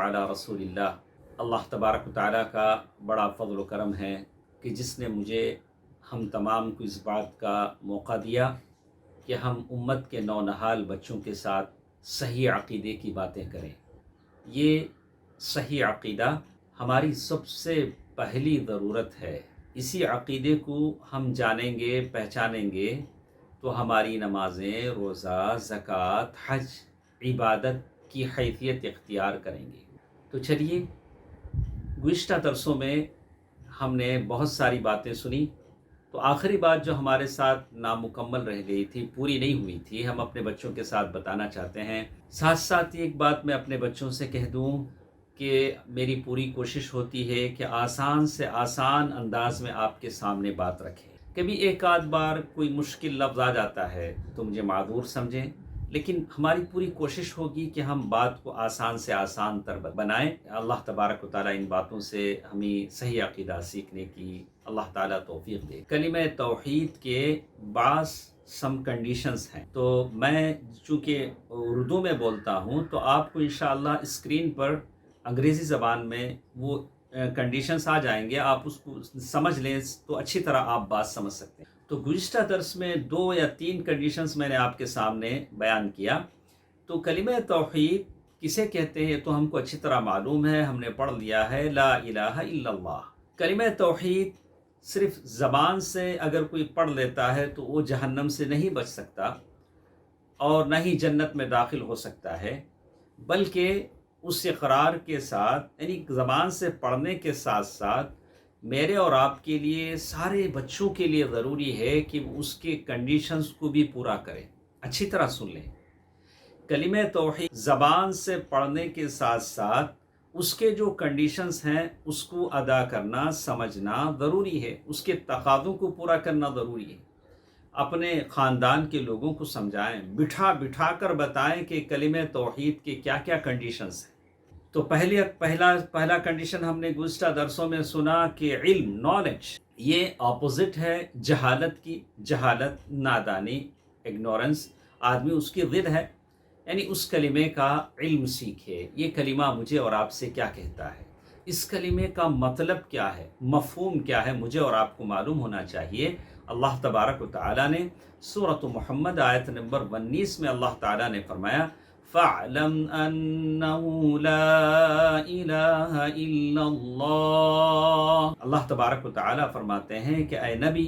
अला रसूलिल्लाह। अल्लाह तबारक व तआला का बड़ा फ़ज़्ल व करम है कि जिसने मुझे हम तमाम को इस बात का मौका दिया कि हम उम्मत के नौनहाल बच्चों के साथ सही अक़ीदे की बातें करें। ये सही अक़ीदा हमारी सबसे पहली ज़रूरत है। इसी अक़ीदे को हम जानेंगे, पहचानेंगे तो हमारी नमाज़ें, रोज़ा, ज़कात, हज, इबादत की हैसियत इख्तियार करेंगे। तो चलिए, गुज़िश्ता दरसों में हमने बहुत सारी बातें सुनी, तो आखिरी बात जो हमारे साथ नामुकम्मल रह गई थी, पूरी नहीं हुई थी, हम अपने बच्चों के साथ बताना चाहते हैं। साथ साथ एक बात मैं अपने बच्चों से कह दूं कि मेरी पूरी कोशिश होती है कि आसान से आसान अंदाज में आपके सामने बात रखें। कभी एक आध बार कोई मुश्किल लफ्ज़ आ जाता है तो मुझे माज़ूर समझें, लेकिन हमारी पूरी कोशिश होगी कि हम बात को आसान से आसान तर बनाएं। अल्लाह तबारक व तआला इन बातों से हमें सही अक़ीदा सीखने की अल्लाह ताला तौफ़ीक़ दे। कलिमा तौहीद के बास सम कंडीशंस हैं, तो मैं चूँकि उर्दू में बोलता हूँ तो आपको इंशाअल्लाह स्क्रीन पर अंग्रेज़ी ज़बान में वो कंडीशंस आ जाएंगे, आप उसको समझ लें तो अच्छी तरह आप बात समझ सकते हैं। तो गुज़िश्ता दर्स में 2 या 3 कंडीशंस मैंने आपके सामने बयान किया। तो कलिमा तौहीद किसे कहते हैं तो हमको अच्छी तरह मालूम है, हमने पढ़ लिया है, ला इलाहा इल्लल्लाह। कलिमा तौहीद सिर्फ ज़बान से अगर कोई पढ़ लेता है तो वो जहन्नम से नहीं बच सकता और न ही जन्नत में दाखिल हो सकता है, बल्कि उस इक़रार के साथ, यानी ज़बान से पढ़ने के साथ साथ मेरे और आपके लिए, सारे बच्चों के लिए ज़रूरी है कि उसके कंडीशंस को भी पूरा करें। अच्छी तरह सुन लें, कलिमा तौहीद ज़बान से पढ़ने के साथ साथ उसके जो कंडीशंस हैं उसको अदा करना, समझना ज़रूरी है, उसके तकाज़ों को पूरा करना ज़रूरी है। अपने ख़ानदान के लोगों को समझाएं, बिठा कर बताएं कि कलिमा तौहीद के क्या क्या कंडीशंस हैं। तो पहला कंडीशन हमने गुज़िश्ता दरसों में सुना कि इल्म, नॉलेज, ये ऑपोजिट है जहालत की। जहालत, नादानी, इग्नोरेंस, आदमी उसकी ज़िद है, यानी उस कलिमे का इल्म सीखे। ये कलिमा मुझे और आपसे क्या कहता है, इस कलिमे का मतलब क्या है, मफ़हूम क्या है, मुझे और आपको मालूम होना चाहिए। अल्लाह तबारक व तआला ने सूरत मुहम्मद आयत नंबर 19 में अल्लाह ताला ने फरमाया, फ़अलम अन्नहु ला इलाहा इल्लल्लाह। अल्लाह तबारक व तआला फरमाते हैं कि ए नबी,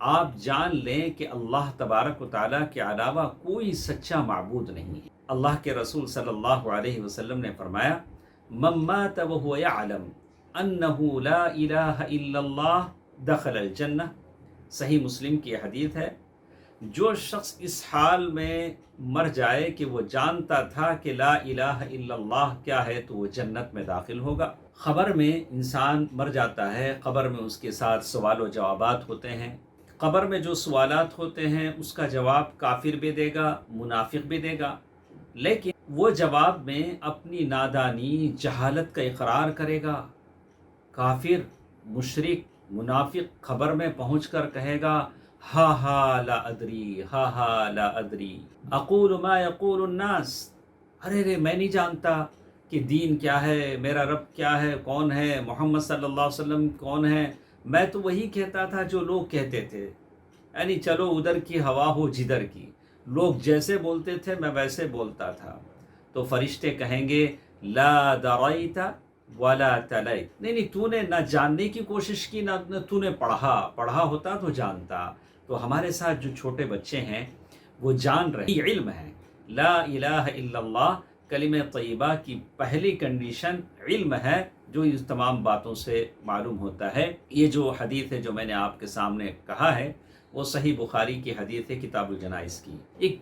आप जान लें कि अल्लाह तबारक व तआला के अलावा कोई सच्चा माबूद नहीं है। अल्लाह के रसूल सल्लल्लाहु अलैहि वसल्लम ने फरमाया, मन मात व हुवा यअलम अन्नहु ला इलाहा इल्लल्लाह दखलल जन्नह। सही मुस्लिम की हदीस है, जो शख्स इस हाल में मर जाए कि वो जानता था कि ला इलाहा इल्लल्लाह क्या है तो वो जन्नत में दाखिल होगा। ख़बर में इंसान मर जाता है, ख़बर में उसके साथ सवाल व जवाबात होते हैं। क़ब्र में जो सवालात होते हैं उसका जवाब काफिर भी देगा, मुनाफिक भी देगा, लेकिन वो जवाब में अपनी नादानी, जहालत का इकरार करेगा। काफिर, मुशरिक, मुनाफिक ख़बर में पहुंचकर कहेगा, हा हा ला अदरी, हा हा ला अदरी, अक़ूलु मा यक़ूलु अन्नास। अरे रे, मैं नहीं जानता कि दीन क्या है, मेरा रब क्या है, कौन है, मोहम्मद सल्लल्लाहु अलैहि वसल्लम कौन है। मैं तो वही कहता था जो लोग कहते थे, यानी चलो उधर की हवा हो जिधर की, लोग जैसे बोलते थे मैं वैसे बोलता था। तो फरिश्ते कहेंगे, ला दरैता वला तलैत। नहीं, तूने न जानने की कोशिश की, न तूने पढ़ा होता तो जानता। तो हमारे साथ जो छोटे बच्चे हैं वो जान रहे, इल्म है। ला इलाहा इल्लल्लाह कलिमा तय्यबा की पहली कंडीशन इल्म है, जो इस तमाम बातों से मालूम होता है। ये जो हदीस है जो मैंने आपके सामने कहा है वो सही बुखारी की हदीस है, किताबुल जनाइज़ की। एक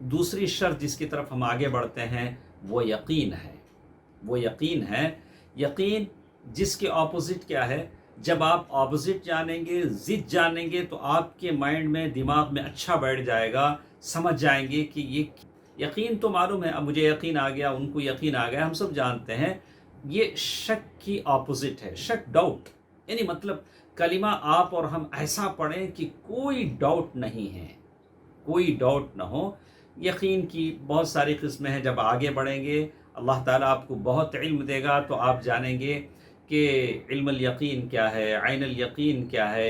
दूसरी शर्त जिसकी तरफ हम आगे बढ़ते हैं वो यकीन है। वो यकीन है, यकीन जिसके ऑपोजिट क्या है। जब आप ऑपोजिट जानेंगे, ज़िद जानेंगे, तो आपके माइंड में, दिमाग में अच्छा बैठ जाएगा, समझ जाएंगे कि ये यकीन तो मालूम है, अब मुझे यकीन आ गया, उनको यकीन आ गया, हम सब जानते हैं। ये शक की ऑपोजिट है, शक, डाउट। यानी मतलब कलिमा आप और हम ऐसा पढ़ें कि कोई डाउट नहीं है, कोई डाउट ना हो। यकीन की बहुत सारी किस्में हैं। जब आगे बढ़ेंगे اللہ تعالیٰ آپ کو بہت علم دے گا تو آپ جانیں گے کہ علم الیقین کیا ہے، عین الیقین کیا ہے،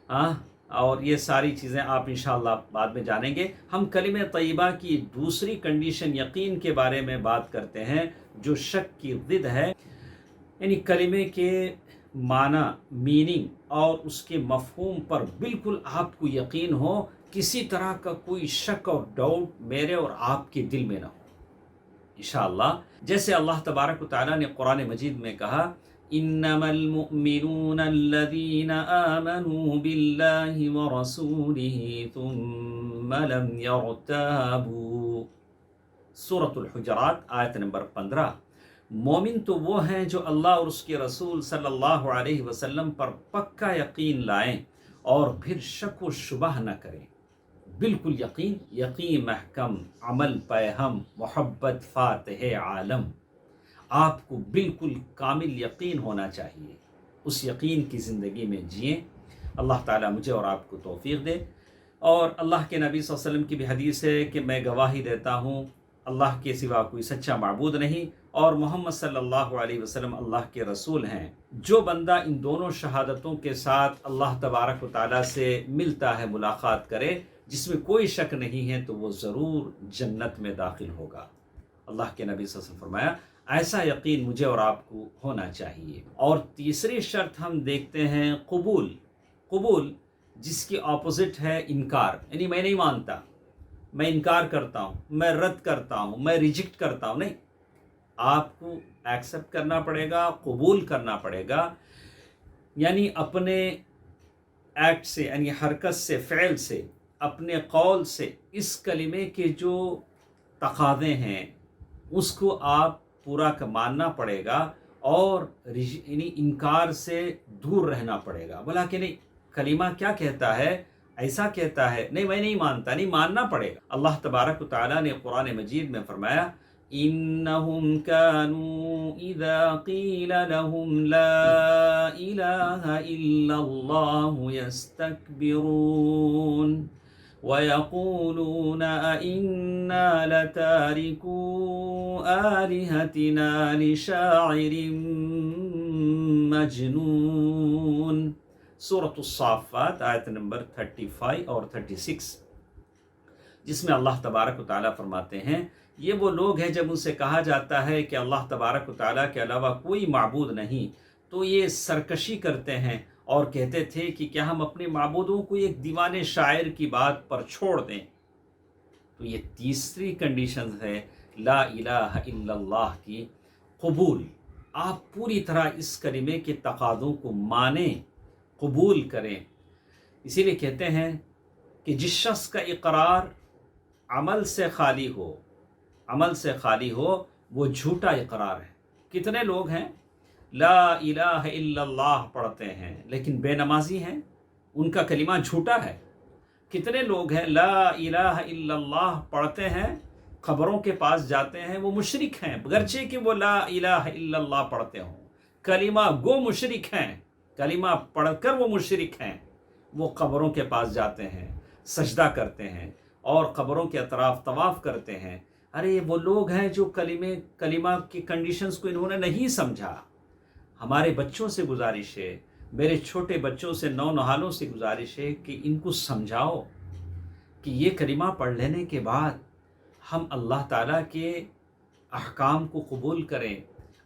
ہاں، اور یہ ساری چیزیں آپ انشاءاللہ بعد میں جانیں گے۔ ہم کلمہ طیبہ کی دوسری کنڈیشن یقین کے بارے میں بات کرتے ہیں، جو شک کی ضد ہے، یعنی کلمے کے معنی، میننگ اور اس کے مفہوم پر بالکل آپ کو یقین ہو، کسی طرح کا کوئی شک اور ڈاؤٹ میرے اور آپ کے دل میں نہ ہو انشاءاللہ۔ جیسے اللہ تبارک و تعالیٰ نے قرآن مجید میں کہا، انما المؤمنون الذین آمنوا باللہ ورسولہ ثم لم یرتابوا، سورۃ الحجرات آیت نمبر 15۔ مومن تو وہ ہیں جو اللہ اور اس کے رسول صلی اللہ علیہ وسلم پر پکا یقین لائیں اور پھر شک و شبہ نہ کریں۔ بالکل یقین، یقین محکم، عمل پیہم، محبت فاتح عالم، آپ کو بالکل کامل یقین ہونا چاہیے، اس یقین کی زندگی میں جئیں۔ اللہ تعالیٰ مجھے اور آپ کو توفیق دے۔ اور اللہ کے نبی صلی اللہ علیہ وسلم کی بھی حدیث ہے کہ میں گواہی دیتا ہوں اللہ کے سوا کوئی سچا معبود نہیں اور محمد صلی اللہ علیہ وسلم اللہ کے رسول ہیں۔ جو بندہ ان دونوں شہادتوں کے ساتھ اللہ تبارک و تعالیٰ سے ملتا ہے، ملاقات کرے، جس میں کوئی شک نہیں ہے، تو وہ ضرور جنت میں داخل ہوگا۔ اللہ کے نبی صلی اللہ علیہ وسلم فرمایا ایسا یقین مجھے اور آپ کو ہونا چاہیے۔ اور تیسری شرط ہم دیکھتے ہیں قبول۔ قبول جس کی اپوزٹ ہے انکار، یعنی میں نہیں مانتا، میں انکار کرتا ہوں، میں رد کرتا ہوں، میں ریجیکٹ کرتا ہوں، نہیں، آپ کو ایکسیپٹ کرنا پڑے گا، قبول کرنا پڑے گا، یعنی اپنے ایکٹ سے، یعنی حرکت سے، فعل سے، اپنے قول سے اس کلمے کے جو تقاضے ہیں اس کو آپ پورا ماننا پڑے گا، اور یعنی انکار سے دور رہنا پڑے گا۔ بولا کہ نہیں، کلمہ کیا کہتا ہے، ایسا کہتا ہے، نہیں میں نہیں مانتا، نہیں، ماننا پڑے گا۔ اللہ تبارک و تعالیٰ نے قرآن مجید میں فرمایا، انہم کانوا اذا قیل لهم لا الہ الا اللہ یستکبرون وَيَقُولُونَ أَإِنَّا لَتَارِكُو آلِهَتِنَا لِشَاعِرٍ مَجْنُونَ، سورۃ الصافات آیت نمبر 35 اور 36، جس میں اللہ تبارک و تعالیٰ فرماتے ہیں یہ وہ لوگ ہیں جب ان سے کہا جاتا ہے کہ اللہ تبارک و تعالیٰ کے علاوہ کوئی معبود نہیں، تو یہ سرکشی کرتے ہیں اور کہتے تھے کہ کیا ہم اپنے معبودوں کو ایک دیوانے شاعر کی بات پر چھوڑ دیں۔ تو یہ تیسری کنڈیشن ہے لا الہ الا اللہ کی، قبول۔ آپ پوری طرح اس کلمے کے تقاضوں کو مانیں، قبول کریں۔ اسی لیے کہتے ہیں کہ جس شخص کا اقرار عمل سے خالی ہو، عمل سے خالی ہو، وہ جھوٹا اقرار ہے۔ کتنے لوگ ہیں لا الہ الا اللہ پڑھتے ہیں لیکن بے نمازی ہیں، ان کا کلمہ جھوٹا ہے۔ کتنے لوگ ہیں لا الہ الا اللہ پڑھتے ہیں، قبروں کے پاس جاتے ہیں، وہ مشرک ہیں، گرچہ کہ وہ لا الہ الا اللہ پڑھتے ہوں، کلمہ گو مشرک ہیں، کلمہ پڑھ کر وہ مشرک ہیں۔ وہ قبروں کے پاس جاتے ہیں، سجدہ کرتے ہیں اور قبروں کے اطراف طواف کرتے ہیں۔ ارے وہ لوگ ہیں جو کلمہ کی کنڈیشنز کو انہوں نے نہیں سمجھا۔ ہمارے بچوں سے گزارش ہے، میرے چھوٹے بچوں سے، نونہالوں سے گزارش ہے کہ ان کو سمجھاؤ کہ یہ کلمہ پڑھ لینے کے بعد ہم اللہ تعالیٰ کے احکام کو قبول کریں،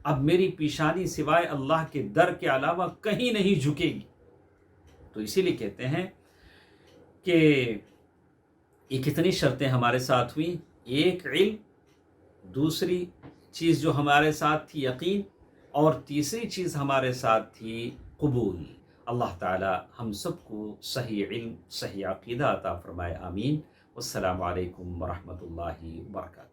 اب میری پیشانی سوائے اللہ کے در کے علاوہ کہیں نہیں جھکے گی۔ تو اسی لیے کہتے ہیں کہ یہ کتنی شرطیں ہمارے ساتھ ہوئیں، ایک علم، دوسری چیز جو ہمارے ساتھ تھی یقین، اور تیسری چیز ہمارے ساتھ تھی قبول۔ اللہ تعالی ہم سب کو صحیح علم، صحیح عقیدہ عطا فرمائے، آمین۔ والسلام علیکم ورحمۃ اللہ وبرکاتہ۔